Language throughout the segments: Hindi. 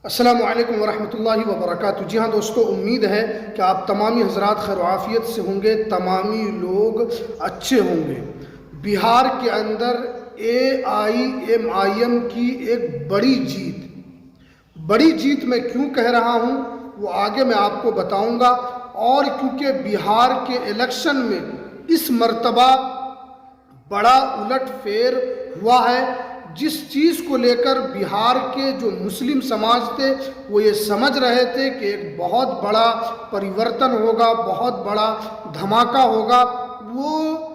अस्सलामु अलैकुम वरहमतुल्लाहि वबरकातुहू। जी हाँ दोस्तों, उम्मीद है कि आप तमामी हजरात खैर आफियत से होंगे, तमामी लोग अच्छे होंगे। बिहार के अंदर AIMIM की एक बड़ी जीत मैं क्यों कह रहा हूँ वो आगे मैं आपको बताऊँगा। और क्योंकि बिहार के इलेक्शन में इस मर्तबा बड़ा उलटफेर हुआ है, जिस चीज़ को लेकर बिहार के जो मुस्लिम समाज थे वो ये समझ रहे थे कि एक बहुत बड़ा परिवर्तन होगा, बहुत बड़ा धमाका होगा, वो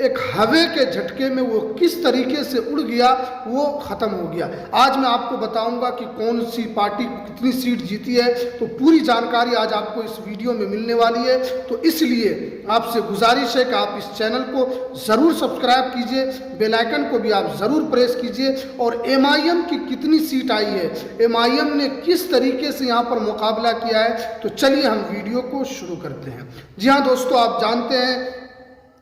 एक हवे के झटके में वो किस तरीके से उड़ गया, वो ख़त्म हो गया। आज मैं आपको बताऊंगा कि कौन सी पार्टी कितनी सीट जीती है, तो पूरी जानकारी आज आपको इस वीडियो में मिलने वाली है। तो इसलिए आपसे गुजारिश है कि आप इस चैनल को ज़रूर सब्सक्राइब कीजिए, बेल आइकन को भी आप ज़रूर प्रेस कीजिए। और MIM की कितनी सीट आई है, MIM ने किस तरीके से यहाँ पर मुकाबला किया है, तो चलिए हम वीडियो को शुरू करते हैं। जी हाँ दोस्तों, आप जानते हैं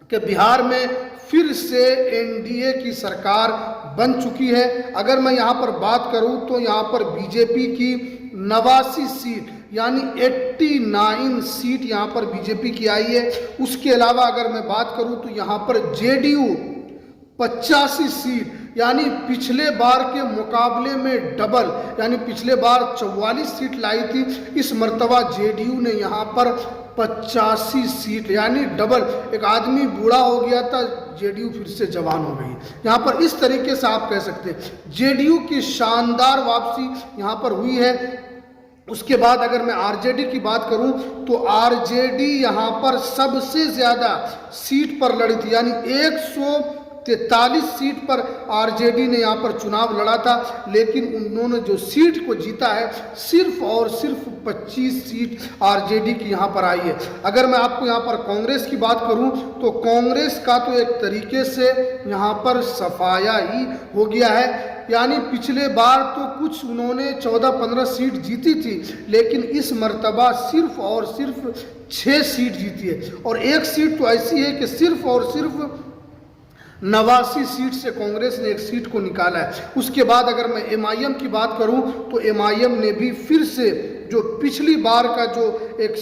कि बिहार में फिर से NDA की सरकार बन चुकी है। अगर मैं यहाँ पर बात करूँ तो यहाँ पर बीजेपी की 89 सीट यानी 89 सीट यहाँ पर बीजेपी की आई है। उसके अलावा अगर मैं बात करूँ तो यहाँ पर JDU 85 सीट यानी पिछले बार के मुकाबले में डबल, यानी पिछले बार 44 सीट लाई थी, इस मर्तबा JDU ने यहाँ पर 85 सीट यानी डबल। एक आदमी बूढ़ा हो गया था, JDU फिर से जवान हो गई। यहाँ पर इस तरीके से आप कह सकते हैं JDU की शानदार वापसी यहाँ पर हुई है। उसके बाद अगर मैं RJD की बात करूं तो RJD यहाँ पर सबसे ज़्यादा सीट पर लड़ी थी, यानी 143 सीट पर RJD ने यहाँ पर चुनाव लड़ा था, लेकिन उन्होंने जो सीट को जीता है सिर्फ और सिर्फ 25 सीट RJD की यहाँ पर आई है। अगर मैं आपको यहाँ पर कांग्रेस की बात करूँ तो कांग्रेस का तो एक तरीके से यहाँ पर सफाया ही हो गया है। यानी पिछले बार तो कुछ उन्होंने 14-15 सीट जीती थी, लेकिन इस मर्तबा सिर्फ और सिर्फ 6 सीट जीती है। और एक सीट तो ऐसी है कि सिर्फ और सिर्फ 89 सीट से कांग्रेस ने एक सीट को निकाला है। उसके बाद अगर मैं MIM की बात करूं तो MIM ने भी फिर से जो पिछली बार का जो एक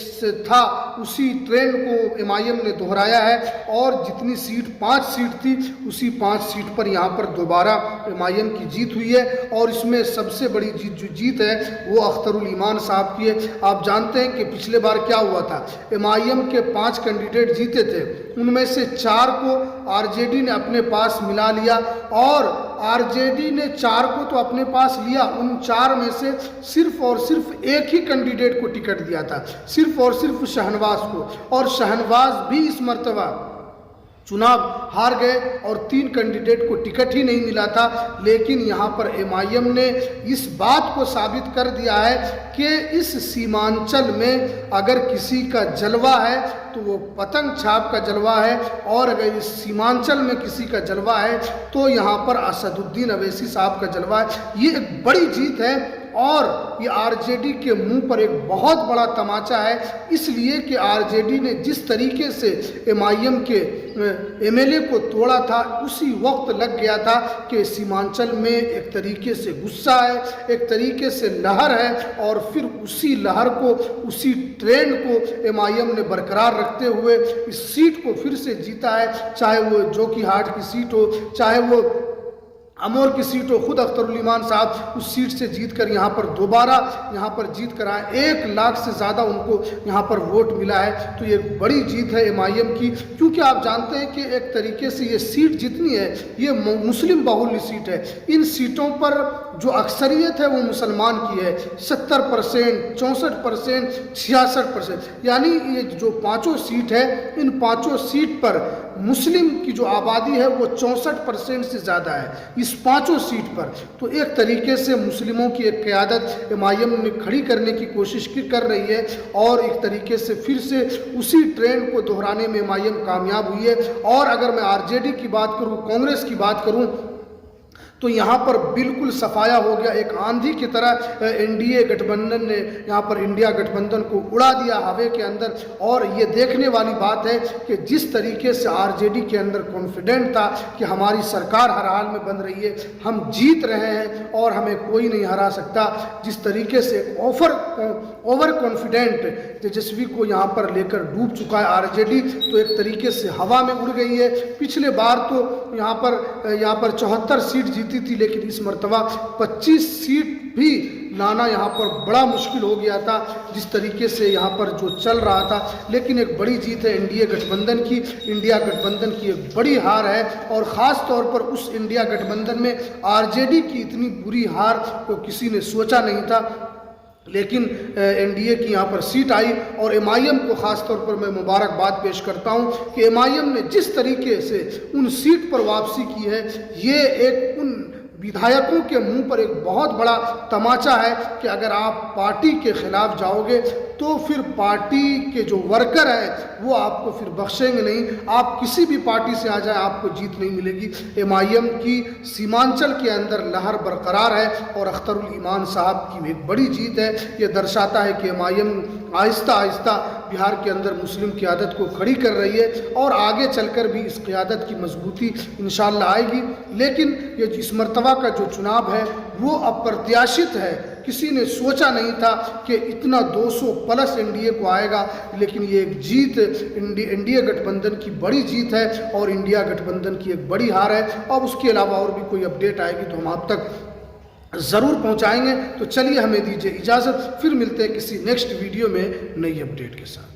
था उसी ट्रेंड को MIM ने दोहराया है, और जितनी सीट 5 सीट थी उसी 5 सीट पर यहाँ पर दोबारा MIM की जीत हुई है। और इसमें सबसे बड़ी जीत है वो अख्तरुल ईमान साहब की है। आप जानते हैं कि पिछले बार क्या हुआ था, MIM के 5 कैंडिडेट जीते थे, उनमें से 4 को RJD ने अपने पास मिला लिया, और RJD ने 4 को तो अपने पास लिया, उन 4 में से सिर्फ और सिर्फ एक ही कैंडिडेट को टिकट दिया था, सिर्फ और सिर्फ शहनवाज को। और शहनवाज भी इस मर्तबा चुनाव हार गए और 3 कैंडिडेट को टिकट ही नहीं मिला था। लेकिन यहाँ पर MIM ने इस बात को साबित कर दिया है कि इस सीमांचल में अगर किसी का जलवा है तो वो पतंग छाप का जलवा है, और अगर इस सीमांचल में किसी का जलवा है तो यहाँ पर असदुद्दीन अवैसी साहब का जलवा है। ये एक बड़ी जीत है, और ये RJD के मुंह पर एक बहुत बड़ा तमाचा है, इसलिए कि RJD ने जिस तरीके से MIM के MLA को तोड़ा था, उसी वक्त लग गया था कि सीमांचल में एक तरीके से गुस्सा है, एक तरीके से लहर है, और फिर उसी लहर को, उसी ट्रेंड को MIM ने बरकरार रखते हुए इस सीट को फिर से जीता है। चाहे वो जोकीहाट की सीट हो, चाहे वो अमोर की सीट हो, खुद अख्तरुल ईमान साहब उस सीट से जीत कर यहाँ पर दोबारा यहाँ पर जीत कर आए। 1 लाख से ज़्यादा उनको यहाँ पर वोट मिला है। तो ये बड़ी जीत है MIM की, क्योंकि आप जानते हैं कि एक तरीके से ये सीट जितनी है ये मुस्लिम बाहुल्य सीट है। इन सीटों पर जो अक्सरियत है वो मुसलमान की है, 70%, 64%, 66%, यानी ये जो 5 सीट है, इन 5 सीट पर मुस्लिम की जो आबादी है वो 64% से ज़्यादा है इस 5 सीट पर। तो एक तरीके से मुस्लिमों की एक क़यादत MIM ने खड़ी करने की कोशिश कर रही है, और एक तरीके से फिर से उसी ट्रेंड को दोहराने में MIM कामयाब हुई है। और अगर मैं RJD की बात करूं, कांग्रेस की बात करूं, तो यहाँ पर बिल्कुल सफाया हो गया। एक आंधी की तरह एनडीए गठबंधन ने यहाँ पर इंडिया गठबंधन को उड़ा दिया हवा के अंदर। और ये देखने वाली बात है कि जिस तरीके से आरजेडी के अंदर कॉन्फिडेंट था कि हमारी सरकार हर हाल में बन रही है, हम जीत रहे हैं और हमें कोई नहीं हरा सकता, जिस तरीके से ओवर कॉन्फिडेंट तेजस्वी को यहाँ पर लेकर डूब चुका है आरजेडी, तो एक तरीके से हवा में उड़ गई है। पिछले बार तो यहाँ पर 74 सीट जीती थी, लेकिन इस मर्तबा 25 सीट भी लाना यहाँ पर बड़ा मुश्किल हो गया था, जिस तरीके से यहाँ पर जो चल रहा था। लेकिन एक बड़ी जीत है इंडिया गठबंधन की एक बड़ी हार है। और ख़ास तौर पर उस इंडिया गठबंधन में आरजेडी की इतनी बुरी हार को किसी ने सोचा नहीं था, लेकिन एनडीए की यहाँ पर सीट आई। और एमआईएम को ख़ास तौर पर मैं मुबारकबाद पेश करता हूँ कि एमआईएम ने जिस तरीके से उन सीट पर वापसी की है, ये एक उन विधायकों के मुंह पर एक बहुत बड़ा तमाचा है कि अगर आप पार्टी के खिलाफ जाओगे तो फिर पार्टी के जो वर्कर हैं वो आपको फिर बख्शेंगे नहीं। आप किसी भी पार्टी से आ जाए, आपको जीत नहीं मिलेगी। एमआईएम की सीमांचल के अंदर लहर बरकरार है और अख्तरुल ईमान साहब की एक बड़ी जीत है। ये दर्शाता है कि एमआईएम आहिस्ता आहिस्ता बिहार के अंदर मुस्लिम क़ियादत को खड़ी कर रही है और आगे चलकर भी इस क़ियादत की मजबूती इंशाअल्लाह आएगी। लेकिन ये इस मर्तबा का जो चुनाव है वो अप्रत्याशित है। किसी ने सोचा नहीं था कि इतना 200 प्लस एनडीए को आएगा, लेकिन ये एक जीत एनडीए गठबंधन की बड़ी जीत है और इंडिया गठबंधन की एक बड़ी हार है। अब उसके अलावा और भी कोई अपडेट आएगी तो हम आप तक ज़रूर पहुंचाएंगे। तो चलिए हमें दीजिए इजाज़त, फिर मिलते हैं किसी नेक्स्ट वीडियो में नई अपडेट के साथ।